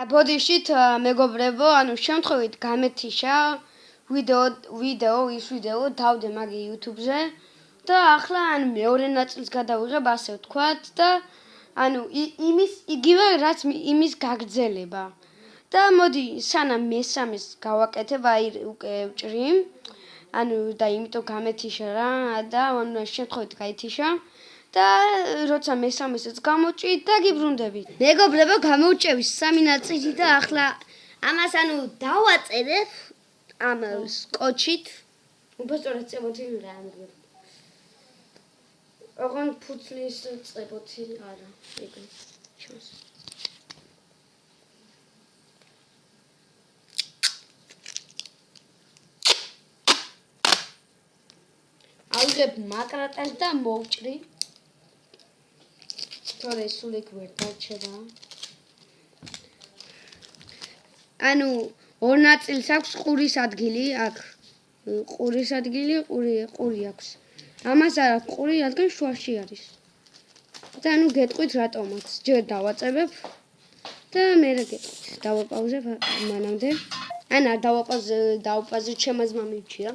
ბოდიშით მეგობრებო, ანუ შემთხვევით გამეთიშა ვიდეო დავდე მაგი YouTube-ზე და ახლა ანუ მეორე ნაწილს გადავიღებ, ასე ვთქვათ და ანუ იმის იგივე რაც იმის გაგრძელება. და მოდი სანამ მესამეს გავაკეთებ, აი უკვე ვჭრიმ. ანუ და იმიტომ გამეთიშა რა და ანუ შემთხვევით გაითიშა. და როცა მესამესაც გამოჭი და გიბრუნდებით. მეგობრებო, გამოვჭევი 3 ნაწილი და ახლა ამას ანუ დავაწერებ ამ სკოჩით. უბრალოდ წებოთილი რა ამგერ. ოღონ ფუცლის წებოთილი არა. ეგრე. ჩოს. ავიღებ მაკრატელს და მოვჭრი. თორე სულ იქ ვერ დარჩება. ანუ ორ ნაწილს აქვს ყურის ადგილი, აქ ყურის ადგილი, ყური აქვს. ამას არ აქვს ყური, რადგან შუაში არის. და ანუ გეტყვით რატომაც, ჯერ დავაწებებ და მე გეტყვით. დავაპაუზებ მანამდე. ან არ დავაპაუზებ, ჩემო ძმა მიჩია.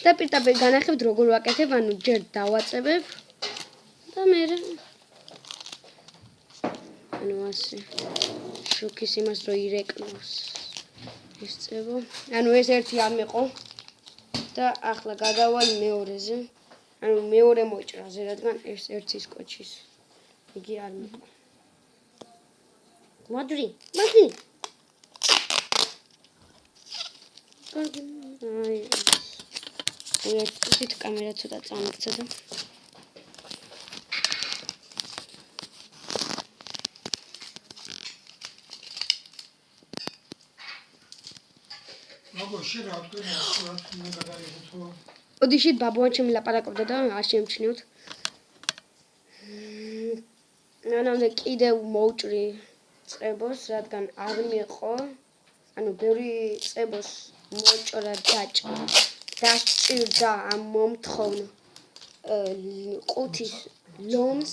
და პირდაპირ განახებთ როგორ ვაკეთებ, ანუ ჯერ დავაწებებ და მე ანუ ასე შუქის იმას რო ირეკნოს ეს წებო. ანუ ეს ერთი არ მეყო და ახლა გადავალ მეორეზე. ანუ მეორე მოჭრაზე, რადგან ეს ერთი სკოჩის იგი არ მეყო. მადრი. აი ეს კამერა ცოტა წამიქცა და ოდიშით ბაბუა ჩემი ლაპარაკობდა და არ შემჩნევთ. მანამდე კიდევ მოვჭრი წებოს, რადგან არ მიეყო. ანუ ბევრი წებოს მოჭრა დასჭირდა ამ მომთხოვნ ყუთის ლომს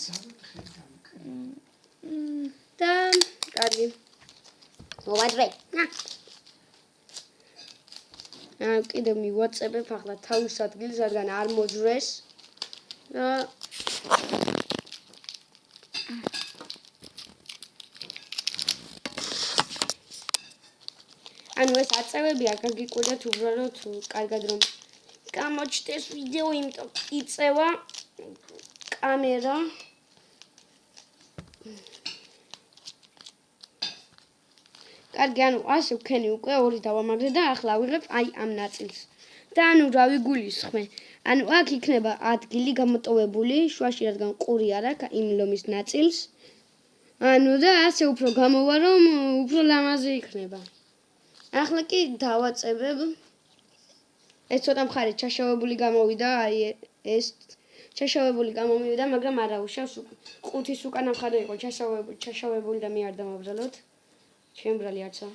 და კარგი. მოვაძრე. კიდევ მივაწებებ ახლა თავის ადგილს, რადგან არ მოძრეს და ანუ ეს აწევები არ გაგიკვირდეთ, უბრალოდ კარგად რომ გამოჩნდეს ვიდეო, იმიტომ იწევა კამერა. კარგი, ანუ ასე ვქენი უკვე ორი დავამაგრე და ახლა ავიღებ აი ამ ნაწილს. და ანუ რა ვიგულისხმე? ანუ აქ იქნება ადგილი გამოტოვებული შუაში, რადგან ყური არ აქვს იმ ლომის ნაწილს. ანუ და ასე უფრო გამოვა რომ უფრო ლამაზი იქნება. ახლა კი დავაწებებ. ეს ცოტა მხარით ჩაშავებული გამოვიდა, აი ეს ჩაშავებული გამომივიდა, მაგრამ არა უშავს. ყუთის უკანა მხარე იყო ჩაშავებული და მე არ დამაბრძოლოთ. შემბრალი არცა.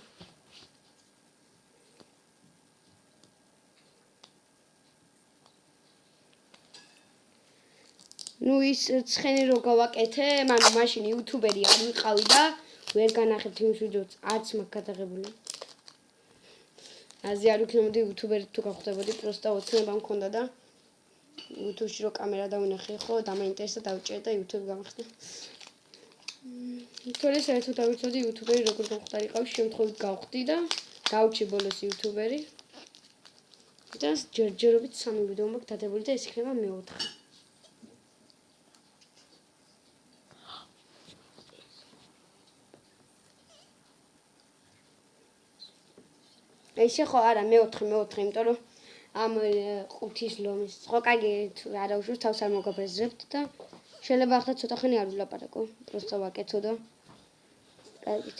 ნუ ის ცხენი რო გავაკეთე, ანუ მაშინ იუთუბერი არ ვიყავი და ვერ განახებთ იმ ვიდეოც, არც მაგ გადაღებული. აზე არ ვიქნებოდი იუთუბერი თუ გავხდებოდი, პროსტა ოცნება მქონდა და YouTube-ში რო კამერა დავინახე, ხო, დამაინტერესა დავჭერე და YouTube გამახსნა. თორე საერთოდ არ ვიცოდი იუთუბერი როგორ გამხდარიყავი, შემთხვევით გავხდი და გავჭი ბოლოს იუთუბერი. და ჯერჯერობით 3 ვიდეო მაქვს დადებული და ეს იქნება მე-4. ესე ხო არა მე-4, იმიტომ რომ ამ ყუთის ლომის ხო კარგი არა უშავს თავს არ მოგაბეზრებთ და შეიძლება ახლა ცოტა ხანი არ ვილაპარაკო, პროსტა ვაკეთო და კარგით.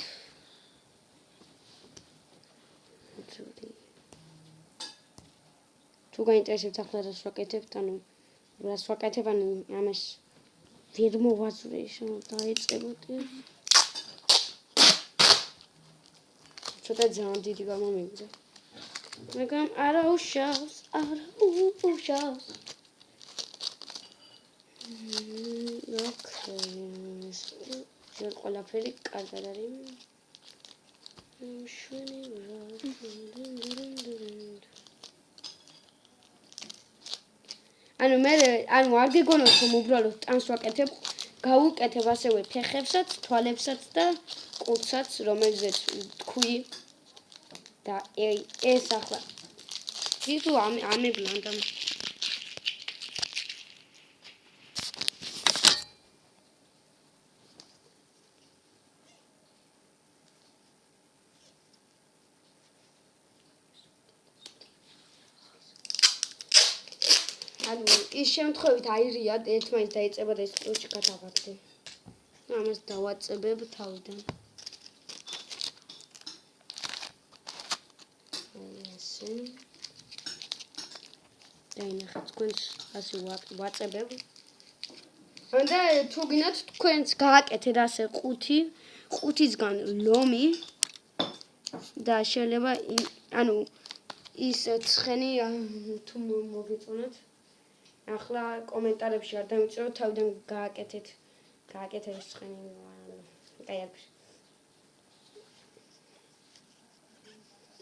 თუ გაინტერესებთ ახლა რას ვაკეთებთ, ანუ ამას ვერ მოვაძვრე, დაეწებოდი. ცოტა ძალიან დიდი გამომიგზა. მაგრამ არა უშავს. ოკეი. ჯერ ყველაფერი კარგად არის. ანუ მე ანუ არ გეგონოთ რომ უბრალოდ ტანს ვაკეთებ, გავუკეთებ ასევე ფეხებსაც, თვალებსაც და კუდსაც, რომელზეც თქვი და ეს ახლა ვიდო ამებლანდა ანუ ის შემთხვევით აირია ერთმანეთს დაიწყება და ეს წუთში გადავაგდე. ამას დავაწებებ თავიდან. ესე. დაინახეთ თქვენს ასე ვაწებებ. და თუ გინდათ თქვენს გააკეთეთ ასე ყუთისგან ლომი და შეიძლება ანუ ის ცხენი თუ მოგეწონათ ახლა კომენტარებში არ დამიწეროთ თავიდან გააკეთეთ ეს ცხენი აი აქ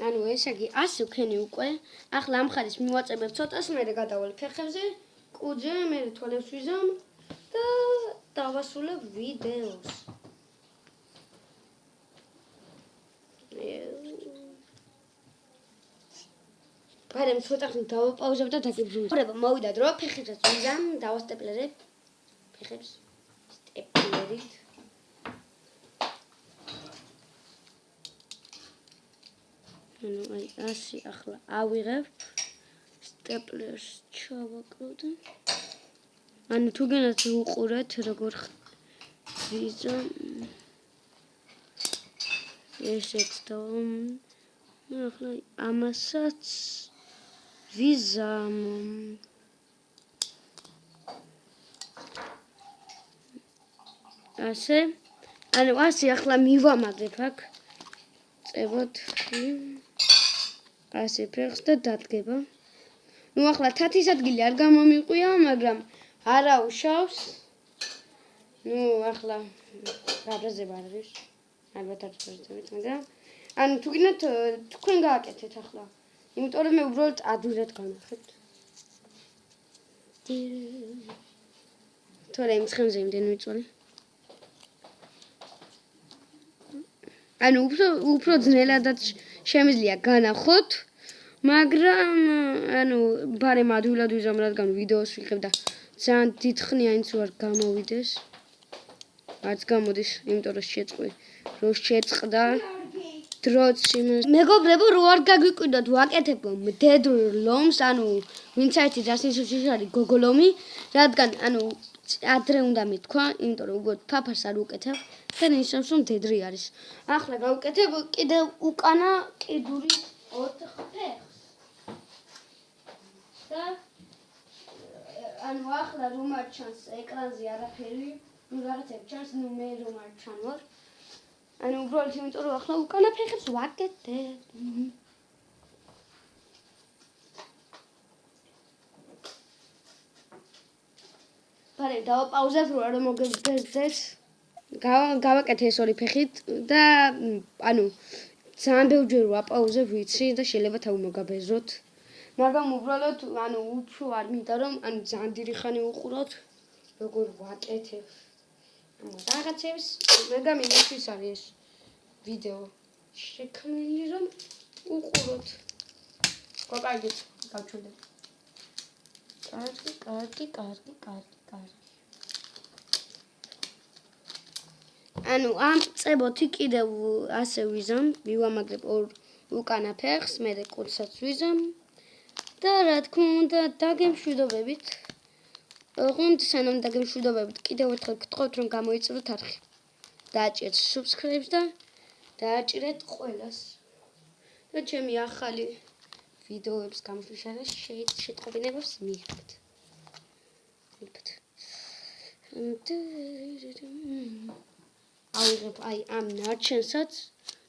ანუ ესე იგი ასე ვქენი უკვე ახლა ამ ხალის მივაწებებ ცოტას მე გადავალ ფეხებზე კუძზე მე თვალებს ვიზამ და დავასრულებ ვიდეოს ბარემ ცოტა ხნით დავაპაუზებ და დაგებრძოლებ. ხურება მოვიდა დრო, ფეხებსაც ვიზამ, დავასტეპლერებ. ფეხებს სტეპლერით. ანუ აი ასე ახლა ავიღებ. სტეპლერს ჩავაკროთ. ანუ თუ გინდათ უყურეთ როგორ ვიზამ. ესეც და ახლა ამასაც ვიზამ ასე ანუ ასე ახლა მივამაგრებ აქ წებოთ ასე ფეხს და დადგება ნუ ახლა თათის ადგილი არ გამომიყვია მაგრამ არა უშავს ნუ ახლა გაბრაზება არ არის ალბათ არ წავიდეთ მაგრამ ანუ თუ გინდათ თქვენ გააკეთეთ ახლა იმიტომ რომ მე უბრალოდ ადვილად განახებთ. თორე იმ ცხენზე იმდენ ვიწვალე. ანუ უფრო ძნელადაც შემიძლია განახოთ, მაგრამ ანუ ბარემ ადვილად ვიზამ რადგან ვიდეოს ვიღებ და ძალიან დიდხნია ინც ვარ გამოვიდეს. არც გამოდის, იმიტომ რომ შეწყდა დროც იმას მეგობრებო რო არ გაგვიკვირდათ ვაკეთებ მდედრ ლომს ანუ ვინც ერთი დასინსუში არის გოგოლომი რადგან ანუ ადრე უნდა მეთქვა იმიტომ რომ უბრალოდ ფაფას არ უკეთებ და ნიშნავს რომ მდედრი არის ახლა გავუკეთებ კიდევ უკანა კიდური 4 ფეხს და ანუ ახლა რომ არ ჩანს ეკრანზე არაფერი ნუ რაღაცები ჩანს ნუ მე რომ არ ჩანვარ ანუ უბრალოდ იმიტომ რომ ახლა უკანა ფეხებს ვაკეთებ. ბარე დავაპაუზებ რომ მოგებძეს. გავაკეთე ეს ორი ფეხით და ანუ ძალიან ბევრჯერ ვაპაუზებ ვიცი და შეიძლება თავი მოგაბეზროთ. მაგრამ უბრალოდ ანუ უფრო არ მინდა რომ ანუ ძალიან დიდი ხანი უყუროთ როგორ ვაკეთებ. რაღაცებს მაგრამ იმისთვის არის ეს ვიდეო შექმნილი რომ უყუროთ. გაკარგეთ, გავჩვენებ. კარგი. ანუ ამ წებოთი კიდევ ასე ვიზამ, ვივამაგრებ უკანა ფეხს, მე კუდსაც ვიზამ და რა თქმა უნდა დაგემშვიდობებით. ოღონდ სანამ დაგემშვიდობებით კიდევ ერთხელ გთხოვთ რომ გამოიწვიოთ არხი. დააჭერეთ subscribe-ს და დააჭერეთ ყველას. და ჩემი ახალი ვიდეოების გამოსვლის შემდეგ შეტყობინებებს მიიღებთ. ავიღებ აი ამ ნარჩენსაც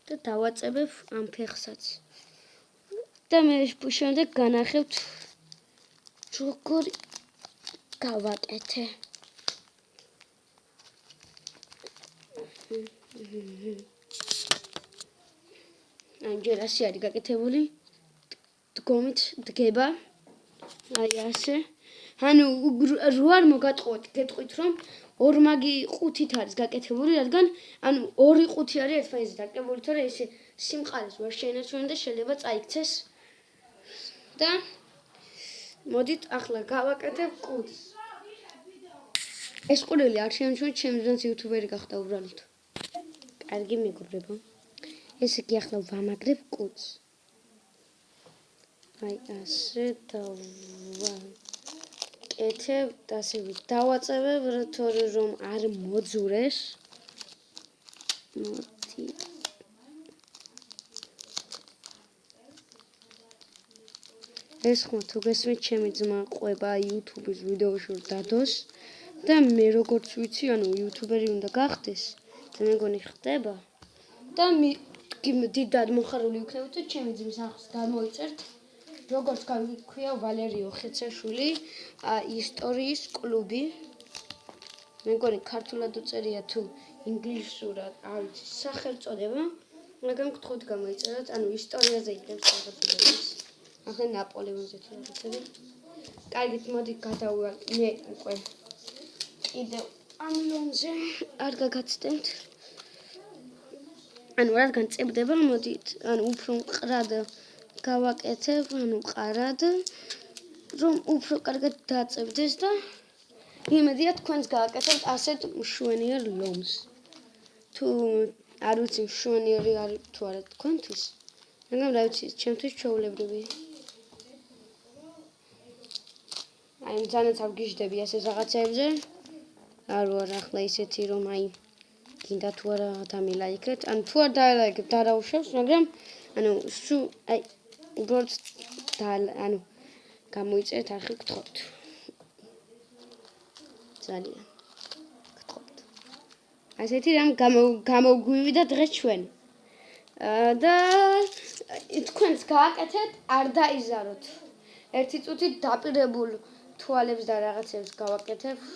და დავაწებებ ამ ფეხსაც. და მე შემდეგ განახევთ როგორ გავაკეთე. აი ჯერ ასე არის გაკეთებული. დგომით დგება. აი ასე. ანუ რო არ მოგატყუოთ, გეტყვით რომ ორმაგი ყუთით არის გაკეთებული, რადგან ანუ ორი ყუთი არის ერთმანეთზე დაკრებული, თორე ესე სიმყარეს ვერ შეინარჩუნებენ და შეიძლება წაიქცეს. და მოდით ახლა გავაკეთებ ყუთს. ეს ყურელი არ შეამჩნევთ, ჩემს ძმას იუთუბერი გახდა უბრალოდ. კარგი მეგობრებო. ესე იგი ახლა ვამაგრებ ყუთს. აი ასე დავაკეთებ და ასე დავაწევებ, თორე რომ არ მოძურეს. მოდი. ეს ხო თუ გესმით ჩემი ძმა ყვება YouTube-ის ვიდეოში დადოს და მე როგორც ვიცი, ანუ იუთუბერი უნდა გახდეს და მეგონი ხდება და დიდად მოხარული ვიქნებით თუ ჩემი ძმის ახლოს გამოიწერთ როგორც გაგვიქვია ვალერიო ხეცაშვილი ისტორიის კლუბი მეგონი ქართულად უწერია თუ ინგლისურად არ ვიცი სახელწოდება მაგრამ გთხოვთ გამოიწეროთ ანუ ისტორიაზე იქნებს სახელწოდებას ახლა ნაპოლეონზე თუ რაღაცები კარგით მოდი გადავალ მე უკვე კიდევ ამილონზე არ გაგაცდენთ ანუ რადგან წებდება მოდით ანუ უფრო მყრად გავაკეთებ ანუ მყარად რომ უფრო კარგად დაწევდეს და იმედია თქვენს გააკეთებთ ასეთ მშვენიერ ლომს თუ არ ვიცი მშვენიერი არის თუ არა თქვენთვის მაგრამ რა ვიცი ჩემთვის ჩვეულებრივი აი ძალიან ავგიჟდები ასე რაღაცებზე არო არა ახლა ისეთი რომ აი გინდა თუ არა დამილაიქეთ ან თუ არ დაილაიქებთ არაუშავს მაგრამ ანუ სულ აი უბრალოდ ანუ გამოიწერეთ არხი გთხოვთ ძალიან გთხოვთ ასეთი რამ გამოგვივიდა დღეს ჩვენ და თქვენს გააკეთეთ არ დაიზაროთ ერთი წუთი დაპირებულ თვალებს და რაღაცებს გავაკეთებ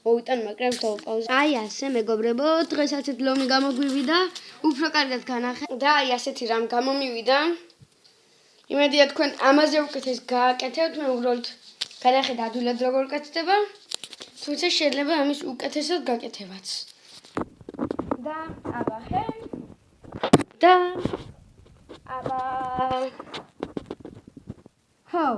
მოვიტან მაგრამ დავპაუზე აი ასე მეგობრებო დღეს ასეთ ლომი გამოგვივიდა უფრო კარგად განახე და აი ასეთი რამ გამომივიდა იმედია თქვენ ამაზე უკეთეს გააკეთებთ მე უბრალოდ განახეთ ადვილად როგორ კეთდება თუმცა შეიძლება ამის უკეთესად გაკეთებაც და აბა ჰე და აბა ჰო